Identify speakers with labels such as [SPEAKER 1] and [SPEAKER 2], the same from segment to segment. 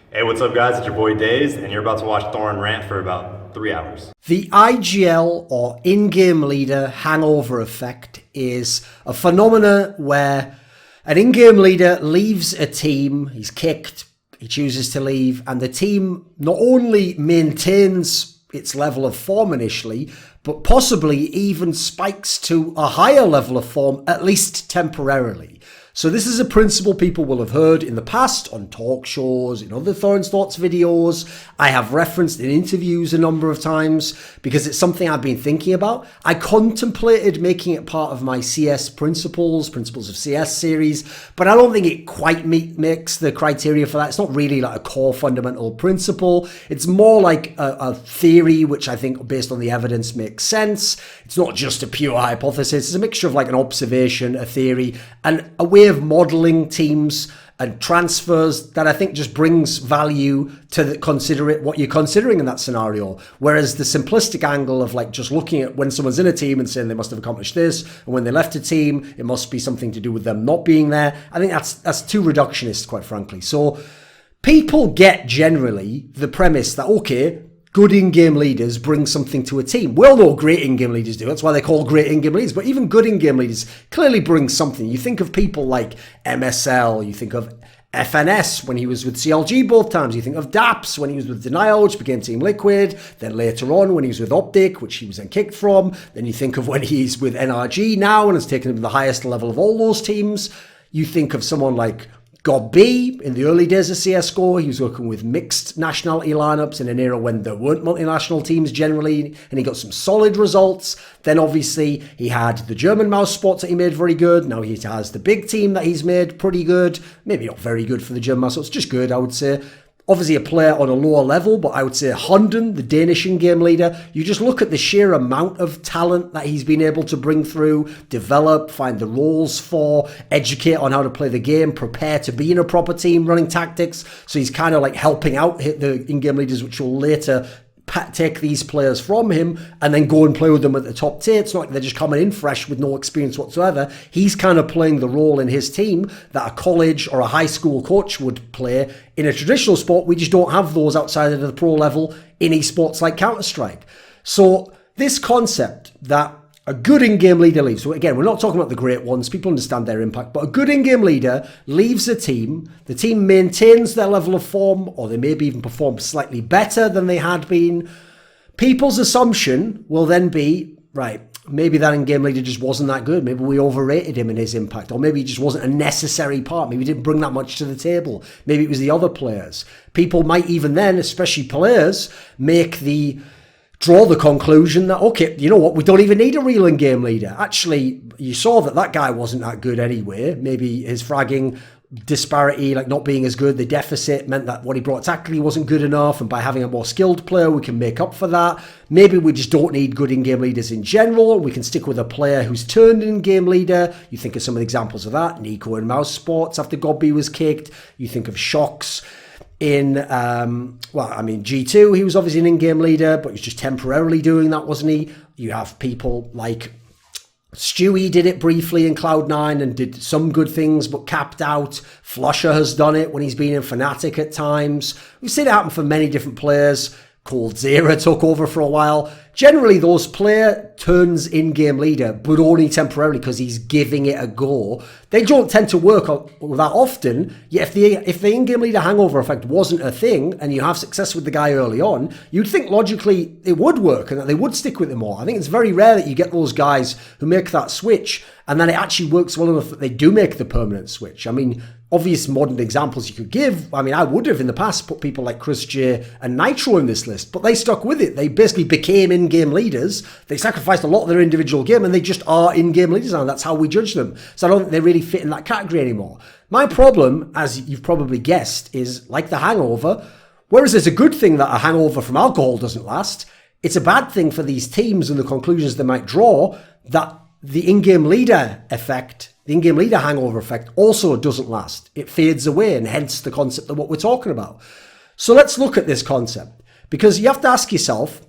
[SPEAKER 1] Hey, what's up, guys? It's your boy Daze, and you're about to watch Thorin rant for about 3 hours.
[SPEAKER 2] The IGL, or in-game leader hangover effect, is a phenomena where an in-game leader leaves a team, he's kicked, he chooses to leave, and the team not only maintains its level of form initially, but possibly even spikes to a higher level of form, at least temporarily. So this is a principle people will have heard in the past on talk shows, in other Thorin's Thoughts videos. I have referenced in interviews a number of times because it's something I've been thinking about. I contemplated making it part of my CS Principles of CS series, but I don't think it quite makes the criteria for that. It's not really like a core fundamental principle. It's more like a theory, which I think based on the evidence makes sense. It's not just a pure hypothesis. It's a mixture of like an observation, a theory, and a way of modeling teams and transfers that I think just brings value to consider it what you're considering in that scenario. Whereas the simplistic angle of like just looking at when someone's in a team and saying they must have accomplished this, and when they left a team, it must be something to do with them not being there. I think that's too reductionist, quite frankly. So people get generally the premise that, okay, good in-game leaders bring something to a team. We all know great in-game leaders do. That's why they're called great in-game leaders. But even good in-game leaders clearly bring something. You think of people like MSL. You think of FNS when he was with CLG both times. You think of DAPS when he was with Denial, which became Team Liquid. Then later on when he was with Optic, which he was then kicked from. Then you think of when he's with NRG now and has taken him to the highest level of all those teams. You think of someone like Greb in the early days of CSGO. He was working with mixed nationality lineups in an era when there weren't multinational teams generally, and he got some solid results. Then obviously he had the German mouse spots that he made very good. Now he has the big team that he's made pretty good. Maybe not very good for the German mouse spots, just good, I would say. Obviously a player on a lower level, but I would say Hunden, the Danish in-game leader, you just look at the sheer amount of talent that he's been able to bring through, develop, find the roles for, educate on how to play the game, prepare to be in a proper team, running tactics. So he's kind of like helping out the in-game leaders, which will later take these players from him and then go and play with them at the top tier. It's not like they're just coming in fresh with no experience whatsoever. He's kind of playing the role in his team that a college or a high school coach would play in a traditional sport. We just don't have those outside of the pro level in esports like Counter-Strike. So this concept that a good in-game leader leaves. So again, we're not talking about the great ones. People understand their impact. But a good in-game leader leaves a team. The team maintains their level of form, or they maybe even perform slightly better than they had been. People's assumption will then be, right, maybe that in-game leader just wasn't that good. Maybe we overrated him in his impact. Or maybe he just wasn't a necessary part. Maybe he didn't bring that much to the table. Maybe it was the other players. People might even then, especially players, draw the conclusion that, okay, you know what, we don't even need a real in-game leader. Actually, you saw that guy wasn't that good anyway. Maybe his fragging disparity, like not being as good, the deficit meant that what he brought tactically wasn't good enough, and by having a more skilled player, we can make up for that. Maybe we just don't need good in-game leaders in general. We can stick with a player who's turned in-game leader. You think of some of the examples of that. Nico in Mouse Sports after Godby was kicked. You think of Shocks in, G2, he was obviously an in-game leader, but he was just temporarily doing that, wasn't he? You have people like Stewie did it briefly in Cloud9 and did some good things, but capped out. Flusher has done it when he's been in Fnatic at times. We've seen it happen for many different players. Cold Zera took over for a while. Generally, those player turns in-game leader, but only temporarily because he's giving it a go. They don't tend to work that often. Yet if the in-game leader hangover effect wasn't a thing and you have success with the guy early on, you'd think logically it would work and that they would stick with him more. I think it's very rare that you get those guys who make that switch and then it actually works well enough that they do make the permanent switch. I mean, obvious modern examples you could give. I mean, I would have in the past put people like Chris J and Nitro in this list, but they stuck with it. They basically became in-game leaders. They sacrificed a lot of their individual game and they just are in-game leaders now. That's how we judge them. So I don't think they really fit in that category anymore. My problem, as you've probably guessed, is like the hangover. Whereas it's a good thing that a hangover from alcohol doesn't last, it's a bad thing for these teams and the conclusions they might draw that the in-game leader effect, the in-game leader hangover effect also doesn't last. It fades away, and hence the concept of what we're talking about. So let's look at this concept, because you have to ask yourself,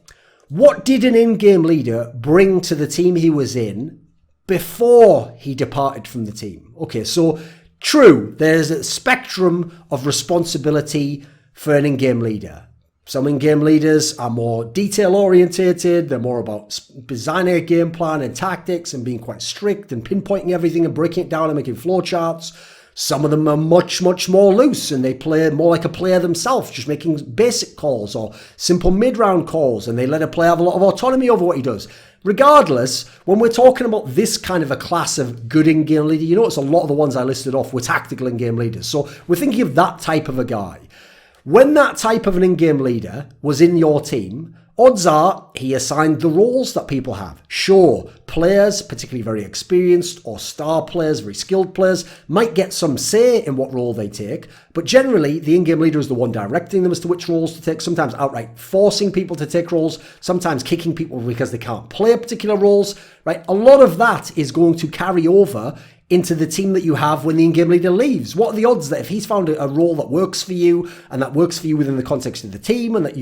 [SPEAKER 2] what did an in-game leader bring to the team he was in before he departed from the team? Okay, so true, there's a spectrum of responsibility for an in-game leader. Some in-game leaders are more detail-orientated. They're more about designing a game plan and tactics and being quite strict and pinpointing everything and breaking it down and making flowcharts. Some of them are much, much more loose and they play more like a player themselves, just making basic calls or simple mid-round calls, and they let a player have a lot of autonomy over what he does. Regardless, when we're talking about this kind of a class of good in-game leader, you notice a lot of the ones I listed off were tactical in-game leaders. So we're thinking of that type of a guy. When that type of an in-game leader was in your team, odds are he assigned the roles that people have. Sure, players, particularly very experienced or star players, very skilled players, might get some say in what role they take, but generally the in-game leader is the one directing them as to which roles to take, sometimes outright forcing people to take roles, sometimes kicking people because they can't play particular roles, right? A lot of that is going to carry over into the team that you have when the in-game leader leaves. What are the odds that if he's found a role that works for you and that works for you within the context of the team and that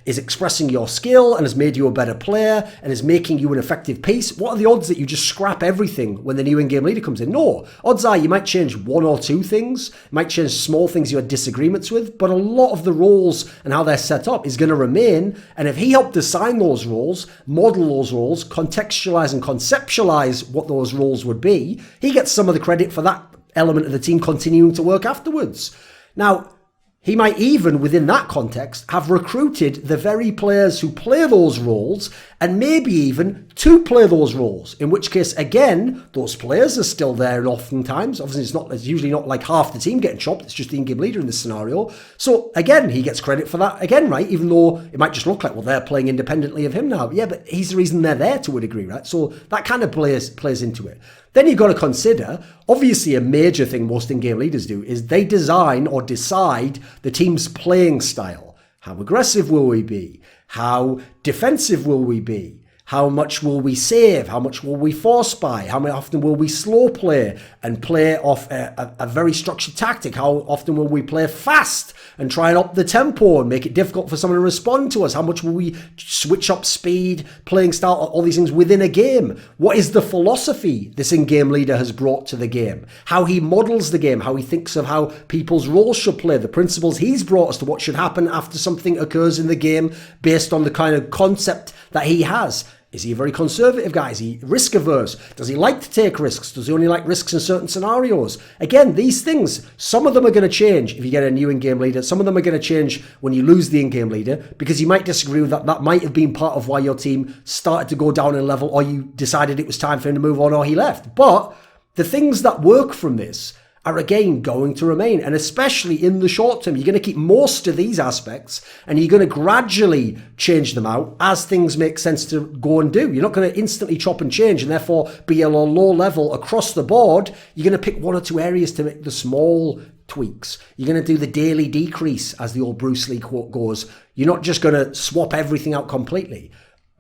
[SPEAKER 2] is expressing your skill and has made you a better player and is making you an effective piece, what are the odds that you just scrap everything when the new in-game leader comes in? No. Odds are you might change one or two things, might change small things you had disagreements with, but a lot of the roles and how they're set up is going to remain. And if he helped design those roles, model those roles, contextualize and conceptualize what those roles would be, he gets some of the credit for that element of the team continuing to work afterwards. Now, he might even, within that context, have recruited the very players who play those roles and maybe even to play those roles, in which case, again, those players are still there and oftentimes, obviously it's usually not like half the team getting chopped, it's just the in-game leader in this scenario. So again, he gets credit for that again, right? Even though it might just look like, well, they're playing independently of him now. Yeah, but he's the reason they're there to a degree, right? So that kind of plays into it. Then you've got to consider, obviously a major thing most in-game leaders do is they design or decide the team's playing style. How aggressive will we be? How defensive will we be? How much will we save? How much will we force buy? How often will we slow play and play off a very structured tactic? How often will we play fast and try and up the tempo and make it difficult for someone to respond to us? How much will we switch up speed, playing style, all these things within a game? What is the philosophy this in-game leader has brought to the game? How he models the game, how he thinks of how people's roles should play, the principles he's brought as to what should happen after something occurs in the game based on the kind of concept that he has. Is he a very conservative guy? Is he risk averse? Does he like to take risks? Does he only like risks in certain scenarios? Again, these things, some of them are going to change if you get a new in-game leader. Some of them are going to change when you lose the in-game leader because you might disagree with that. That might have been part of why your team started to go down in level or you decided it was time for him to move on or he left. But the things that work from this are again going to remain. And especially in the short term, you're going to keep most of these aspects and you're going to gradually change them out as things make sense to go and do. You're not going to instantly chop and change and therefore be at a low level across the board. You're going to pick one or two areas to make the small tweaks. You're going to do the daily decrease, as the old Bruce Lee quote goes. You're not just going to swap everything out completely.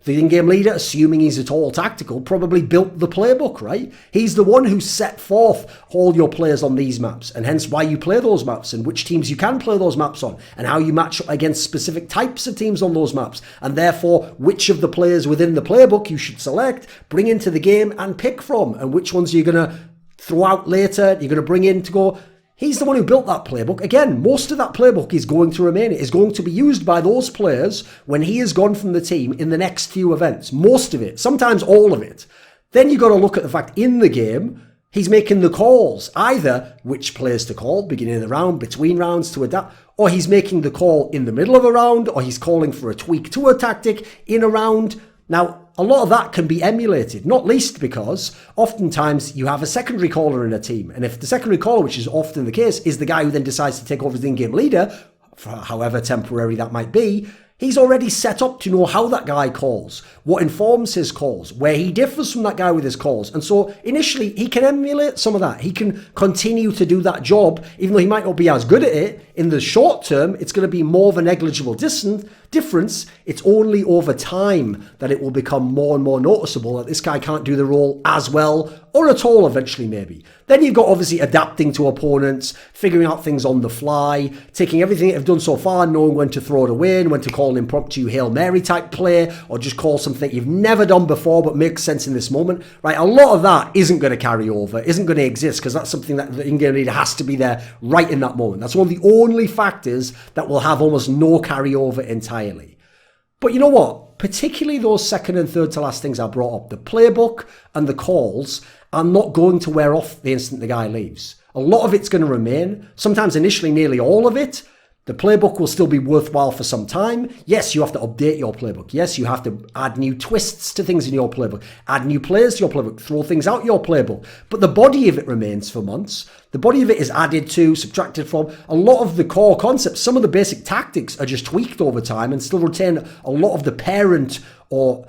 [SPEAKER 2] The in-game leader, assuming he's at all tactical, probably built the playbook, right? He's the one who set forth all your players on these maps, and hence why you play those maps, and which teams you can play those maps on, and how you match up against specific types of teams on those maps, and therefore which of the players within the playbook you should select, bring into the game, and pick from, and which ones you're going to throw out later, you're going to bring in to go. He's the one who built that playbook. Again, most of that playbook is going to remain. It is going to be used by those players when he is gone from the team in the next few events. Most of it, sometimes all of it. Then you've got to look at the fact in the game, he's making the calls, either which players to call, beginning of the round, between rounds to adapt, or he's making the call in the middle of a round, or he's calling for a tweak to a tactic in a round. Now, a lot of that can be emulated, not least because oftentimes you have a secondary caller in a team. And if the secondary caller, which is often the case, is the guy who then decides to take over as the in-game leader, for however temporary that might be, he's already set up to know how that guy calls, what informs his calls, where he differs from that guy with his calls. And so initially he can emulate some of that. He can continue to do that job, even though he might not be as good at it. In the short term, it's going to be more of a negligible difference. It's only over time that it will become more and more noticeable that this guy can't do the role as well or at all eventually maybe. Then you've got obviously adapting to opponents, figuring out things on the fly, taking everything that you've done so far, knowing when to throw it away and when to call an impromptu Hail Mary type play, or just call something you've never done before but makes sense in this moment, right? A lot of that isn't going to carry over, isn't going to exist, because that's something that the in-game leader has to be there right in that moment. That's one of the only factors that will have almost no carryover entirely. But you know what? Particularly those second and third to last things I brought up, the playbook and the calls are not going to wear off the instant the guy leaves. A lot of it's going to remain. Sometimes initially nearly all of it. The playbook will still be worthwhile for some time. Yes, you have to update your playbook. Yes, you have to add new twists to things in your playbook, add new players to your playbook, throw things out your playbook. But the body of it remains for months. The body of it is added to, subtracted from. A lot of the core concepts, some of the basic tactics are just tweaked over time and still retain a lot of the parent or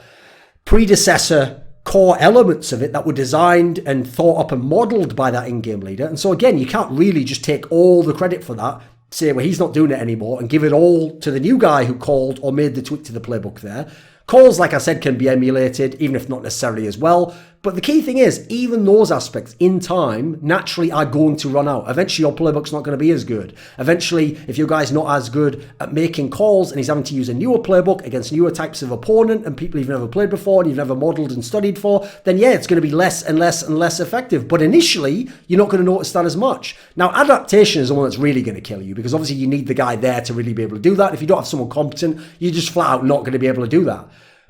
[SPEAKER 2] predecessor core elements of it that were designed and thought up and modeled by that in-game leader. And so again, you can't really just take all the credit for that, say, well, he's not doing it anymore, and give it all to the new guy who called or made the tweak to the playbook there. Calls, like I said, can be emulated, even if not necessarily as well. But the key thing is, even those aspects in time naturally are going to run out. Eventually, your playbook's not going to be as good. Eventually, if your guy's not as good at making calls and he's having to use a newer playbook against newer types of opponent and people you've never played before and you've never modeled and studied for, then yeah, it's going to be less and less and less effective. But initially, you're not going to notice that as much. Now, adaptation is the one that's really going to kill you, because obviously you need the guy there to really be able to do that. If you don't have someone competent, you're just flat out not going to be able to do that.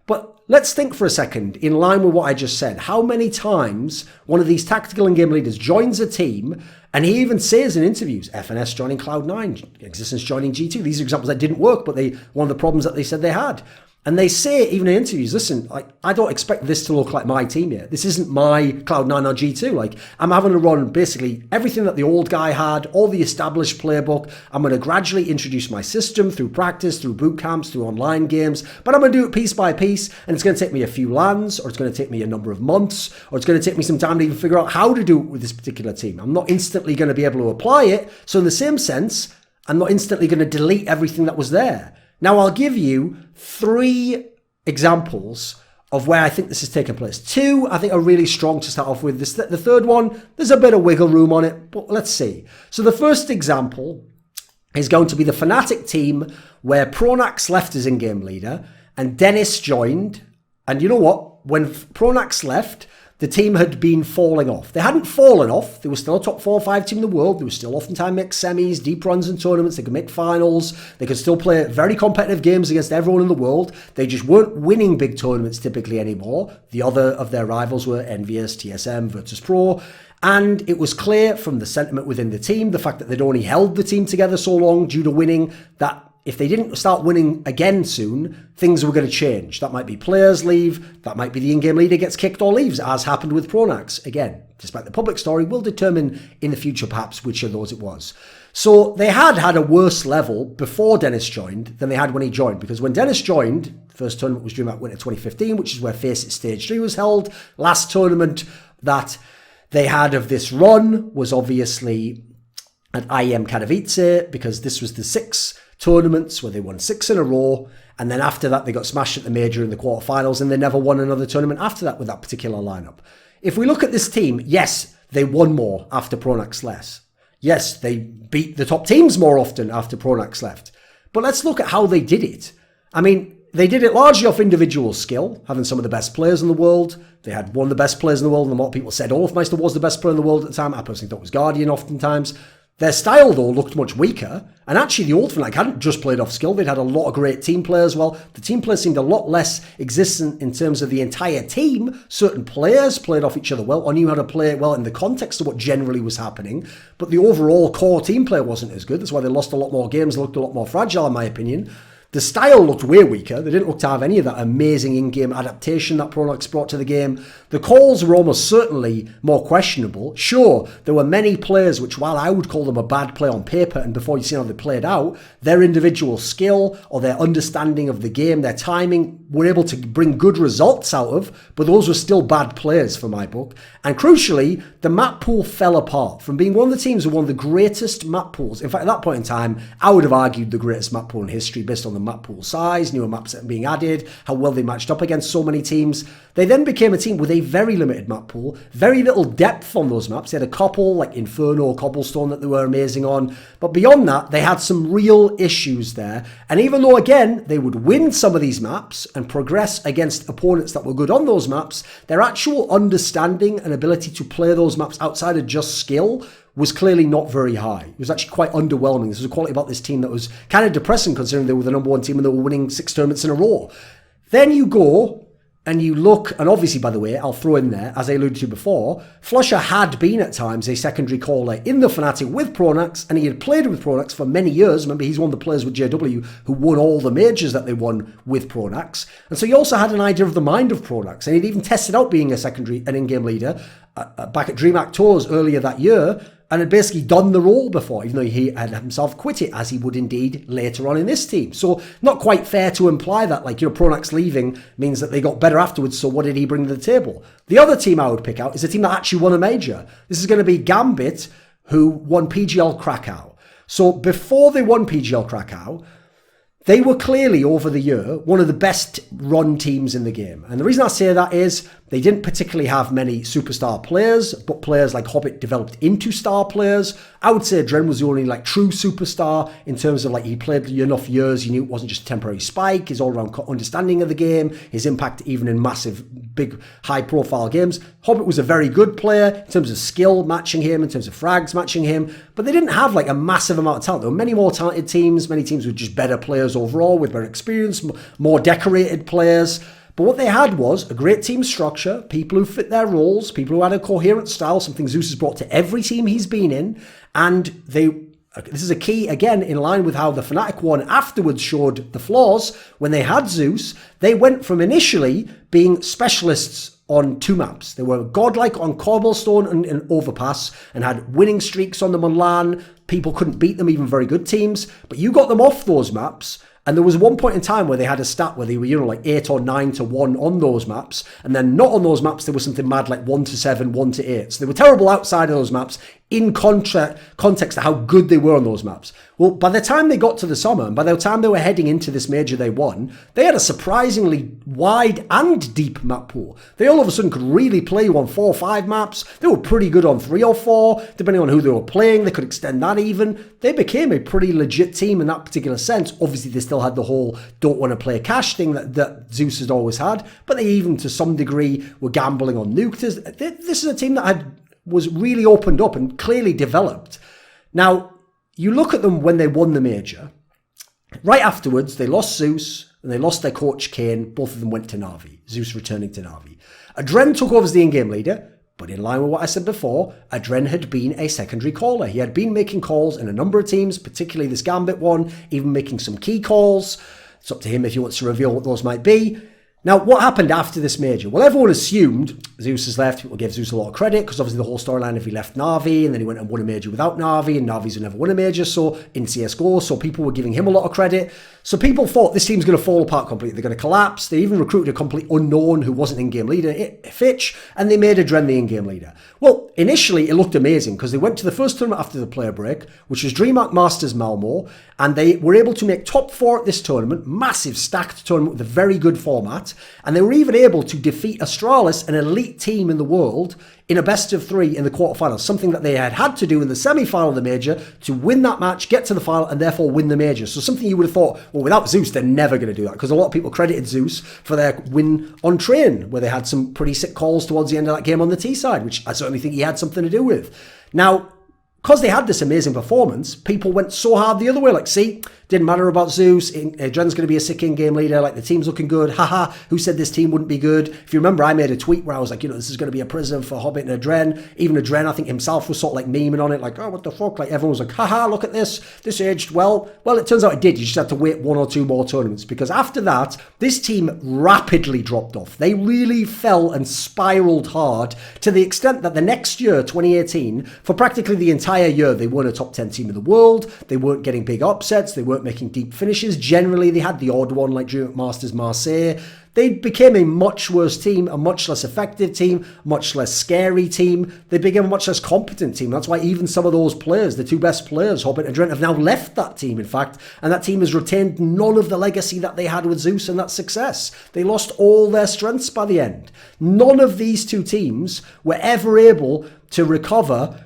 [SPEAKER 2] But let's think for a second, in line with what I just said, how many times one of these tactical in-game leaders joins a team, and he even says in interviews, FNS joining Cloud9, Existence joining G2. These are examples that didn't work, but one of the problems that they said they had. And they say, even in interviews, listen, I don't expect this to look like my team yet. This isn't my Cloud9 or G2. I'm having to run basically everything that the old guy had, all the established playbook. I'm going to gradually introduce my system through practice, through boot camps, through online games. But I'm going to do it piece by piece. And it's going to take me a few lands, or it's going to take me a number of months, or it's going to take me some time to even figure out how to do it with this particular team. I'm not instantly going to be able to apply it. So in the same sense, I'm not instantly going to delete everything that was there. Now, I'll give you 3 examples of where I think this has taken place. 2, I think, are really strong to start off with. The third one, there's a bit of wiggle room on it, but let's see. So the first example is going to be the Fnatic team where Pronax left as in-game leader and Dennis joined. And you know what? When Pronax left, the team had been falling off. They hadn't fallen off. They were still a top 4 or 5 team in the world. They were still oftentimes make semis, deep runs and tournaments. They could make finals. They could still play very competitive games against everyone in the world. They just weren't winning big tournaments typically anymore. The other of their rivals were Envious, TSM, Virtus.pro. And it was clear from the sentiment within the team, the fact that they'd only held the team together so long due to winning, that if they didn't start winning again soon, things were going to change. That might be players leave, that might be the in-game leader gets kicked or leaves, as happened with Pronax. Again, despite the public story, we'll determine in the future perhaps which of those it was. So they had a worse level before Dennis joined than they had when he joined, because when Dennis joined, first tournament was during that winter 2015, which is where FaZe Stage 3 was held. Last tournament that they had of this run was obviously at IEM Katowice, because this was the 6 tournaments where they won 6 in a row, and then after that they got smashed at the major in the quarterfinals, and they never won another tournament after that with that particular lineup. If we look at this team, yes, they won more after Pronax left. Yes, they beat the top teams more often after Pronax left. But let's look at how they did it. I mean, they did it largely off individual skill, having some of the best players in the world. They had one of the best players in the world, and a lot of people said Olofmeister was the best player in the world at the time. I personally thought it was Guardian oftentimes. Their style, though, looked much weaker. And actually, the old Fnatic hadn't just played off skill. They'd had a lot of great team players as well. The team players seemed a lot less existent in terms of the entire team. Certain players played off each other well, or knew how to play it well in the context of what generally was happening. But the overall core team play wasn't as good. That's why they lost a lot more games, looked a lot more fragile, in my opinion. The style looked way weaker. They didn't look to have any of that amazing in-game adaptation that Pronax brought to the game. The calls were almost certainly more questionable. Sure, there were many players which, while I would call them a bad play on paper, and before you see how they played out, their individual skill or their understanding of the game, their timing, were able to bring good results out of, but those were still bad players for my book. And crucially, the map pool fell apart. From being one of the teams with one of the greatest map pools, in fact, at that point in time, I would have argued the greatest map pool in history based on the map pool size, newer maps that are being added, how well they matched up against so many teams. They then became a team with a very limited map pool, very little depth on those maps. They had a couple like Inferno, Cobblestone that they were amazing on. But beyond that, they had some real issues there. And even though, again, they would win some of these maps and progress against opponents that were good on those maps, their actual understanding and ability to play those maps outside of just skill was clearly not very high. It was actually quite underwhelming. This was a quality about this team that was kind of depressing considering they were the number one team and they were winning 6 tournaments in a row. Then you go and you look, and obviously, by the way, I'll throw in there, as I alluded to before, flusha had been at times a secondary caller in the Fnatic with Pronax, and he had played with Pronax for many years. Remember, he's one of the players with JW who won all the majors that they won with Pronax. And so he also had an idea of the mind of Pronax, and he'd even tested out being an in-game leader back at DreamHack Tours earlier that year, and had basically done the role before, even though he had himself quit it, as he would indeed later on in this team. So not quite fair to imply that, like, Pronax leaving means that they got better afterwards, so what did he bring to the table? The other team I would pick out is a team that actually won a major. This is going to be Gambit, who won PGL Krakow. So before they won PGL Krakow, they were clearly, over the year, one of the best run teams in the game. And the reason I say that is they didn't particularly have many superstar players, but players like Hobbit developed into star players. I would say Dren was the only true superstar in terms of he played enough years. You knew it wasn't just a temporary spike. His all-around understanding of the game, his impact even in massive, big, high-profile games. Hobbit was a very good player in terms of skill matching him, in terms of frags matching him, but they didn't have a massive amount of talent. There were many more talented teams, many teams with just better players overall, with better experience, more decorated players. But what they had was a great team structure, people who fit their roles, people who had a coherent style, something Zeus has brought to every team he's been in. And this is a key, again, in line with how the Fnatic one afterwards showed the flaws. When they had Zeus, they went from initially being specialists on 2 maps. They were godlike on Cobblestone and Overpass and had winning streaks on them on LAN. People couldn't beat them, even very good teams. But you got them off those maps. And there was one point in time where they had a stat where they were, 8 or 9 to 1 on those maps. And then not on those maps, there was something mad like 1 to 7, 1 to 8. So they were terrible outside of those maps in context to how good they were on those maps. Well, by the time they got to the summer, and by the time they were heading into this major they won, they had a surprisingly wide and deep map pool. They all of a sudden could really play on 4 or 5 maps. They were pretty good on 3 or 4, depending on who they were playing. They could extend that even. They became a pretty legit team in that particular sense. Obviously, they still had the whole don't want to play cash thing that Zeus had always had, but they even to some degree were gambling on nukes. This is a team that was really opened up and clearly developed. Now, you look at them when they won the major. Right afterwards, they lost Zeus and they lost their coach Kane. Both of them went to Na'Vi. Zeus returning to Na'Vi. Adren took over as the in-game leader, but in line with what I said before, Adren had been a secondary caller. He had been making calls in a number of teams, particularly this Gambit one, even making some key calls. It's up to him if he wants to reveal what those might be. Now, what happened after this major? Well, everyone assumed Zeus has left. People gave Zeus a lot of credit because obviously the whole storyline if he left Na'Vi and then he went and won a major without Na'Vi and Na'Vi's never won a major so in CSGO, so people were giving him a lot of credit. So people thought this team's going to fall apart completely. They're going to collapse. They even recruited a complete unknown who wasn't in-game leader, Fitch, and they made Adren the in-game leader. Well, initially it looked amazing because they went to the first tournament after the player break, which was DreamHack Masters Malmo, and they were able to make top 4 at this tournament, massive stacked tournament with a very good format, and they were even able to defeat Astralis, an elite team in the world, in a best of 3 in the quarterfinals, something that they had to do in the semi-final of the major to win that match, get to the final, and therefore win the major. So something you would have thought, well, without Zeus, they're never going to do that, because a lot of people credited Zeus for their win on Train, where they had some pretty sick calls towards the end of that game on the T side, which I certainly think he had something to do with. Now, because they had this amazing performance, people went so hard the other way. See, didn't matter about Zeus. Dren's going to be a sick in-game leader. The team's looking good. Haha, who said this team wouldn't be good? If you remember, I made a tweet where I was like, this is going to be a prison for Hobbit and Dren. Even Dren, I think himself was sort of memeing on it. Oh, what the fuck? Everyone was like, haha, look at this. This aged well. Well, it turns out it did. You just had to wait 1 or 2 more tournaments because after that, this team rapidly dropped off. They really fell and spiraled hard to the extent that the next year, 2018, for practically the entire year, they weren't a top 10 team in the world. They weren't getting big upsets. They weren't making deep finishes. Generally, they had the odd one like DreamHack Masters Marseille. they became a much worse team, a much less effective team, much less scary team. They became a much less competent team. That's why even some of those players, the two best players, Hobbit and Drent, have now left that team, in fact. And that team has retained none of the legacy that they had with Zeus and that success. They lost all their strengths by the end. None of these two teams were ever able to recover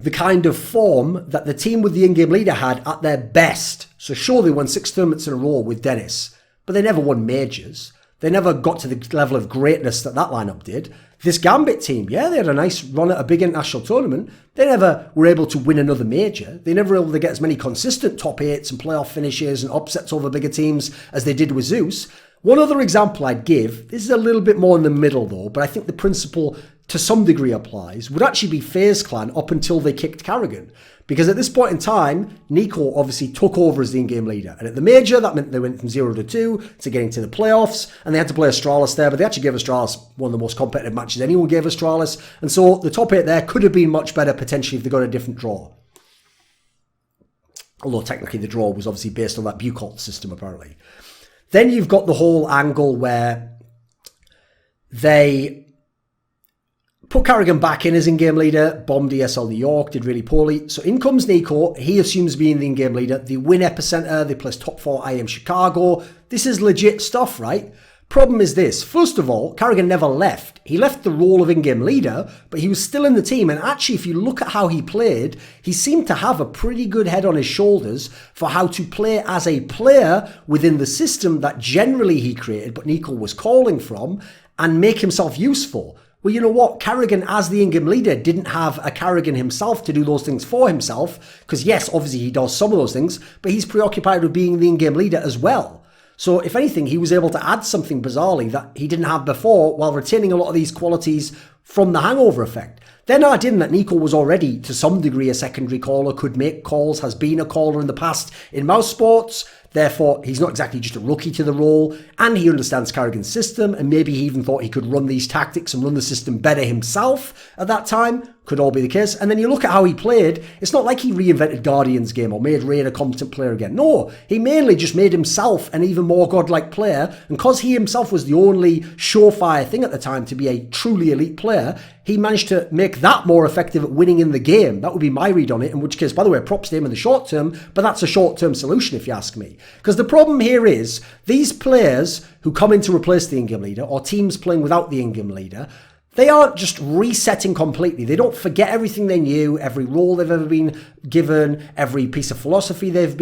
[SPEAKER 2] the kind of form that the team with the in-game leader had at their best. So sure, they won 6 tournaments in a row with Dennis, but they never won majors. They never got to the level of greatness that lineup did. This Gambit team, yeah, they had a nice run at a big international tournament. They never were able to win another major. They never were able to get as many consistent top 8s and playoff finishes and upsets over bigger teams as they did with Zeus. One other example I'd give, this is a little bit more in the middle though, but I think the principle to some degree applies, would actually be FaZe Clan up until they kicked Karrigan. Because at this point in time, Nico obviously took over as the in-game leader. And at the major, that meant they went from 0 to 2 to getting to the playoffs. And they had to play Astralis there, but they actually gave Astralis one of the most competitive matches anyone gave Astralis. And so the top 8 there could have been much better potentially if they got a different draw. Although technically the draw was obviously based on that Bucalt system apparently. Then you've got the whole angle where they put Karrigan back in as in-game leader, bombed ESL New York, did really poorly. So in comes Nico, he assumes being the in-game leader. They win Epicenter, they place top 4 IM Chicago. This is legit stuff, right? Problem is this. First of all, Karrigan never left. He left the role of in-game leader, but he was still in the team. And actually, if you look at how he played, he seemed to have a pretty good head on his shoulders for how to play as a player within the system that generally he created, but Nico was calling from, and make himself useful. Well, you know what? Karrigan, as the in-game leader, didn't have a Karrigan himself to do those things for himself. Because yes, obviously he does some of those things, but he's preoccupied with being the in-game leader as well. So if anything, he was able to add something bizarrely that he didn't have before while retaining a lot of these qualities from the hangover effect. Then add in that Nico was already, to some degree, a secondary caller, could make calls, has been a caller in the past in mouse sports. Therefore, he's not exactly just a rookie to the role, and he understands Karrigan's system, and maybe he even thought he could run these tactics and run the system better himself at that time. Could all be the case. And then you look at how he played, it's not like he reinvented Guardian's game or made Raid a competent player again. No, he mainly just made himself an even more godlike player, and because he himself was the only surefire thing at the time to be a truly elite player, he managed to make that more effective at winning in the game. That would be my read on it, in which case, by the way, props to him in the short term, but that's a short-term solution if you ask me. Because the problem here is, these players who come in to replace the in-game leader, or teams playing without the in-game leader, they aren't just resetting completely. They don't forget everything they knew, every role they've ever been given, every piece of philosophy they've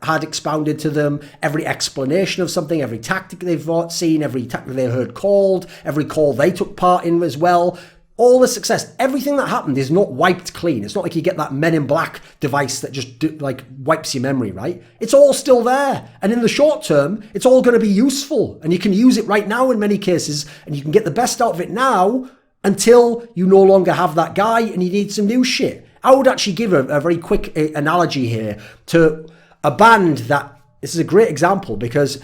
[SPEAKER 2] had expounded to them, every explanation of something, every tactic they've seen, every tactic they heard called, every call they took part in as well. All the success, everything that happened is not wiped clean. It's not like you get that Men in Black device that just wipes your memory, right? It's all still there. And in the short term, it's all going to be useful. And you can use it right now in many cases. And you can get the best out of it now until you no longer have that guy and you need some new shit. I would actually give a very quick analogy here to a band that, this is a great example because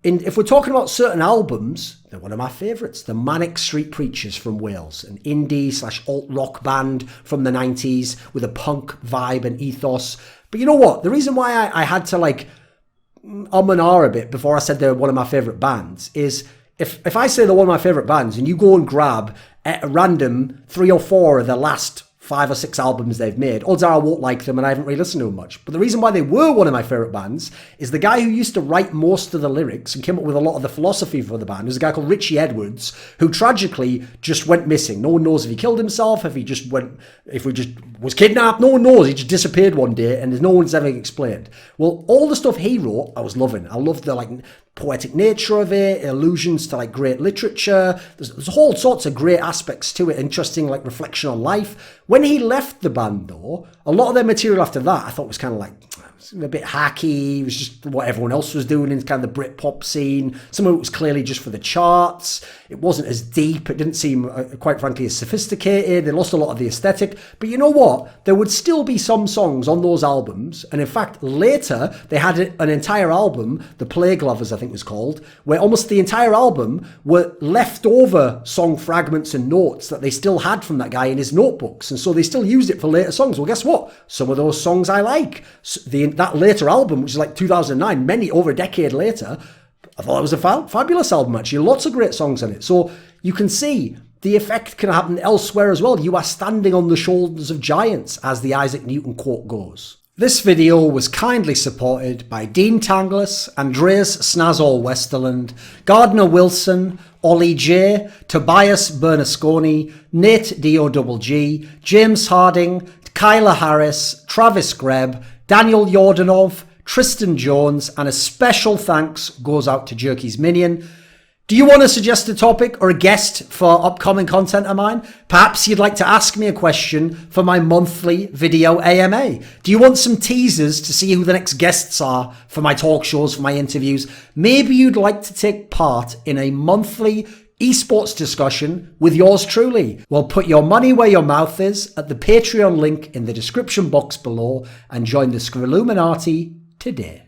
[SPEAKER 2] if we're talking about certain albums, they're one of my favourites. The Manic Street Preachers from Wales, an indie/alt-rock band from the 90s with a punk vibe and ethos. But you know what? The reason why I had to and ah a bit before I said they're one of my favourite bands is if I say they're one of my favourite bands and you go and grab at a random 3 or 4 of the last 5 or 6 albums they've made, odds are I won't like them and I haven't really listened to them much. But the reason why they were one of my favourite bands is the guy who used to write most of the lyrics and came up with a lot of the philosophy for the band was a guy called Richie Edwards, who tragically just went missing. No one knows if he killed himself, if he just was kidnapped, no one knows. He just disappeared one day and no one's ever explained. Well, all the stuff he wrote, I was loving. I loved the poetic nature of it, allusions to great literature. There's all sorts of great aspects to it, interesting reflection on life. When he left the band though, a lot of their material after that I thought was kind of a bit hacky. It was just what everyone else was doing in kind of the Britpop scene. Some of it was clearly just for the charts. It wasn't as deep. It didn't seem, quite frankly, as sophisticated. They lost a lot of the aesthetic. But you know what? There would still be some songs on those albums. And in fact, later, they had an entire album, The Plague Lovers, I think it was called, where almost the entire album were leftover song fragments and notes that they still had from that guy in his notebooks. And so they still used it for later songs. Well, guess what? Some of those songs I like. That later album, which is 2009, over a decade later, I thought it was a fabulous album, actually. Lots of great songs on it. So you can see the effect can happen elsewhere as well. You are standing on the shoulders of giants, as the Isaac Newton quote goes. This video was kindly supported by Dean Tanglis, Andreas Snazore Westerlund, Gardner Wilson, OllieJ, Tobias Bernasconi, NateDOhDoubleG, James Harding, Kyla Harris, Travis Greb, Daniel Yordanov, Tristan Jones, and a special thanks goes out to Jerky's Minion. Do you want to suggest a topic or a guest for upcoming content of mine? Perhaps you'd like to ask me a question for my monthly video AMA. Do you want some teasers to see who the next guests are for my talk shows, for my interviews? Maybe you'd like to take part in a monthly esports discussion with yours truly. Well, put your money where your mouth is at the Patreon link in the description box below and join the Scrilluminati today.